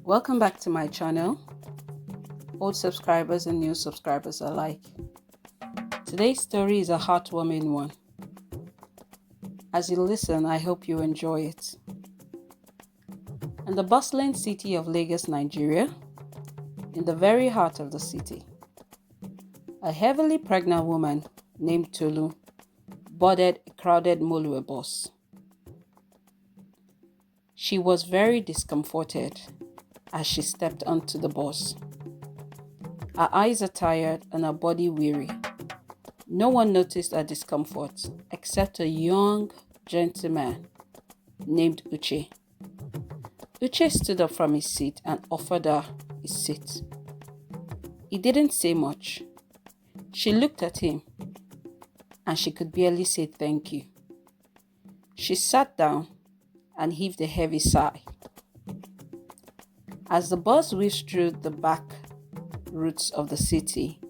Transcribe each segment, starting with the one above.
Welcome back to my channel, old subscribers and new subscribers alike. Today's story is a heartwarming one. As you listen, I hope you enjoy it. In the bustling city of Lagos, Nigeria, in the very heart of the city, a heavily pregnant woman named Tolu boarded a crowded motorway bus. She was very discomforted as she stepped onto the bus. Her eyes are tired and her body weary. No one noticed her discomfort except a young gentleman named Uche. Uche stood up from his seat and offered her his seat. He didn't say much. She looked at him and she could barely say thank you. She sat down and heaved a heavy sigh. As the bus whizzed through the back routes of the city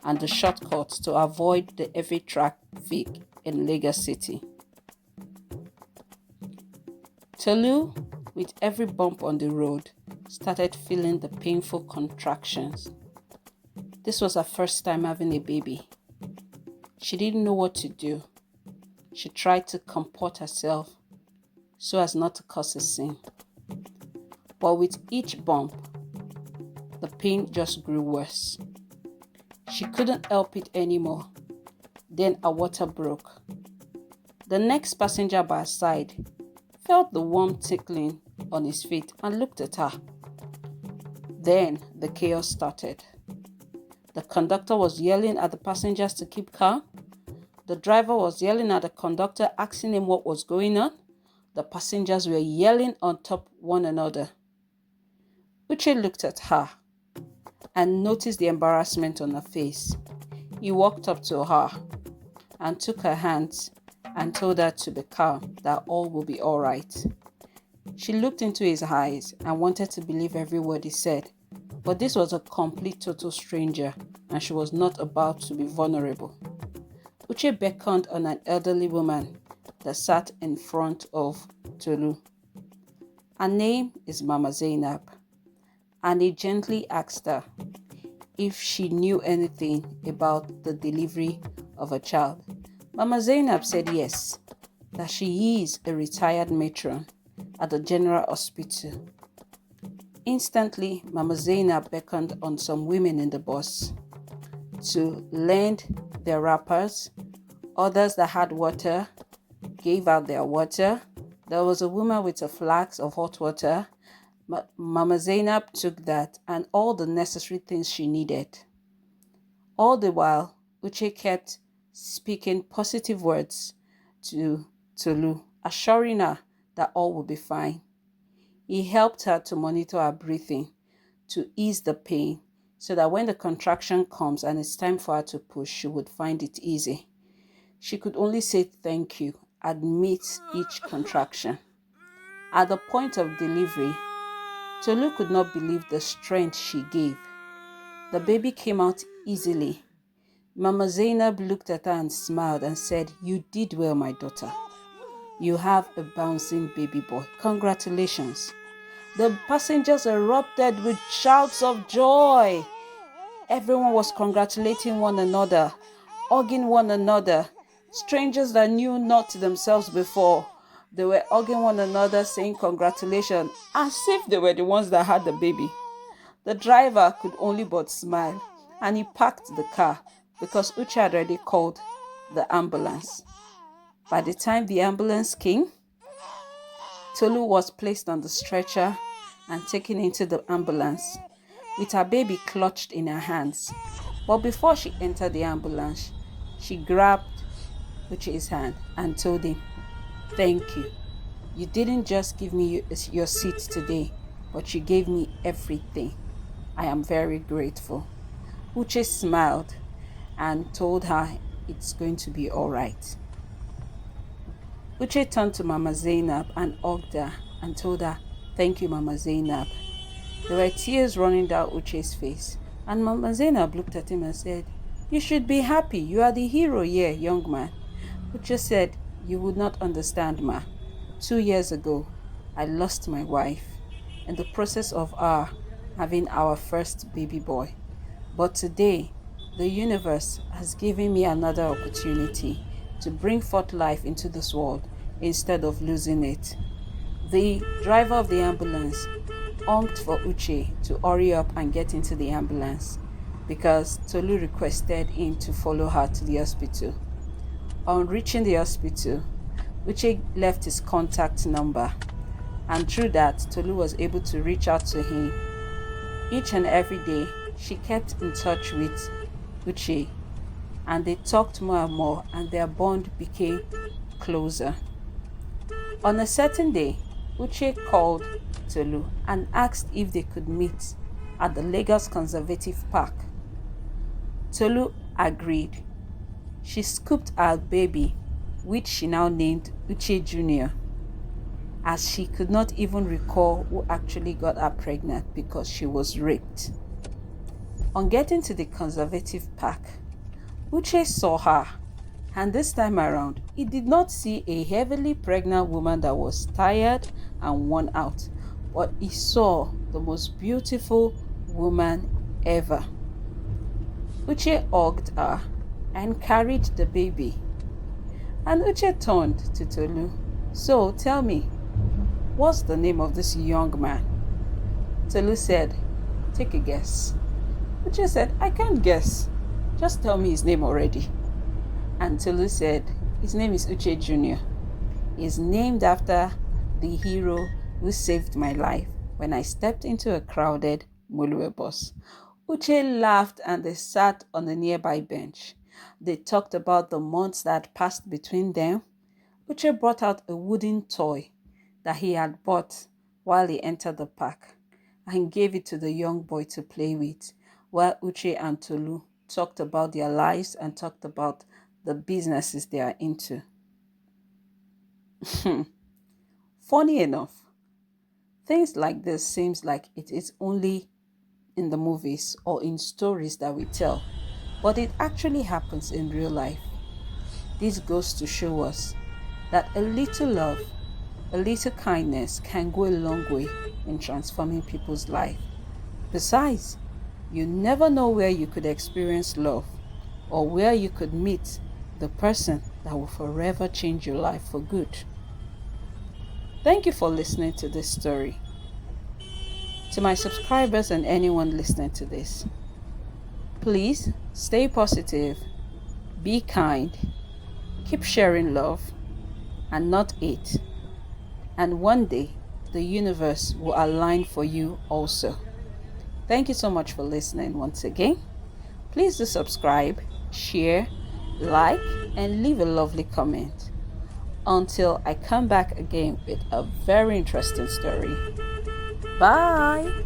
and the shortcuts to avoid the heavy traffic in Lagos City, Tolu, with every bump on the road, started feeling the painful contractions. This was her first time having a baby. She didn't know what to do. She tried to comport herself so as not to cause a scene. But with each bump, the pain just grew worse. She couldn't help it anymore. Then her water broke. The next passenger by her side felt the warm tickling on his feet and looked at her. Then the chaos started. The conductor was yelling at the passengers to keep calm. The driver was yelling at the conductor, asking him what was going on. The passengers were yelling on top one another. Uche looked at her and noticed the embarrassment on her face. He walked up to her and took her hands and told her to be calm, that all will be all right. She looked into his eyes and wanted to believe every word he said, but this was a complete total stranger and she was not about to be vulnerable. Uche beckoned on an elderly woman that sat in front of Tolu. Her name is Mama Zainab, and he gently asked her if she knew anything about the delivery of a child. Mama Zainab said yes, that she is a retired matron at the General Hospital. Instantly, Mama Zainab beckoned on some women in the bus to lend their wrappers. Others that had water gave out their water. There was a woman with a flask of hot water. Mama Zainab took that and all the necessary things she needed. All the while, Uche kept speaking positive words to Tolu, assuring her that all would be fine. He helped her to monitor her breathing to ease the pain so that when the contraction comes and it's time for her to push, she would find it easy. She could only say thank you amidst each contraction. At the point of delivery, Tolu could not believe the strength she gave. The baby came out easily. Mama Zainab looked at her and smiled and said, "You did well, my daughter. You have a bouncing baby boy. Congratulations." The passengers erupted with shouts of joy. Everyone was congratulating one another, hugging one another. Strangers that knew not themselves before, they were hugging one another, saying congratulations, as if they were the ones that had the baby. The driver could only but smile, and he parked the car because Uche had already called the ambulance. By the time the ambulance came, Tolu was placed on the stretcher and taken into the ambulance with her baby clutched in her hands. But before she entered the ambulance, she grabbed Uche's hand and told him, "Thank you. You didn't just give me your seat today, but you gave me everything. I am very grateful." Uche smiled and told her it's going to be all right. Uche turned to Mama Zainab and hugged her and told her, "Thank you, Mama Zainab." There were tears running down Uche's face, and Mama Zainab looked at him and said, "You should be happy. You are the hero here, young man." Uche said, "You would not understand, Ma. 2 years ago, I lost my wife. in the process of our having our first baby boy. But today, the universe has given me another opportunity to bring forth life into this world instead of losing it. The driver of the ambulance honked for Uche to hurry up and get into the ambulance because Tolu requested him to follow her to the hospital. On reaching the hospital, Uche left his contact number, and through that, Tolu was able to reach out to him. Each and every day, she kept in touch with Uche, and they talked more and more, and their bond became closer. On a certain day, Uche called Tolu and asked if they could meet at the Lagos Conservative Park. Tolu agreed. She scooped her baby, which she now named Uche Jr., as she could not even recall who actually got her pregnant because she was raped. On getting to the Conservative Park, Uche saw her, and this time around, he did not see a heavily pregnant woman that was tired and worn out, but he saw the most beautiful woman ever. Uche hugged her and carried the baby. And Uche turned to Tolu. So tell me, what's the name of this young man? Tolu said, take a guess. Uche said, I can't guess. Just tell me his name already. And Tolu said, his name is Uche Jr. He's named after the hero who saved my life when I stepped into a crowded Mulue bus. Uche laughed and they sat on a nearby bench. They talked about the months that had passed between them. Uche brought out a wooden toy that he had bought while he entered the park and gave it to the young boy to play with, while Uche and Tolu talked about their lives and talked about the businesses they are into. Funny enough, things like this seems like it is only in the movies or in stories that we tell, but it actually happens in real life. This goes to show us that a little love, a little kindness can go a long way in transforming people's life. Besides, you never know where you could experience love or where you could meet the person that will forever change your life for good. Thank you for listening to this story. To my subscribers and anyone listening to this, please stay positive, be kind, keep sharing love and not hate. And one day, the universe will align for you also. Thank you so much for listening once again. Please do subscribe, share, like, and leave a lovely comment. Until I come back again with a very interesting story. Bye!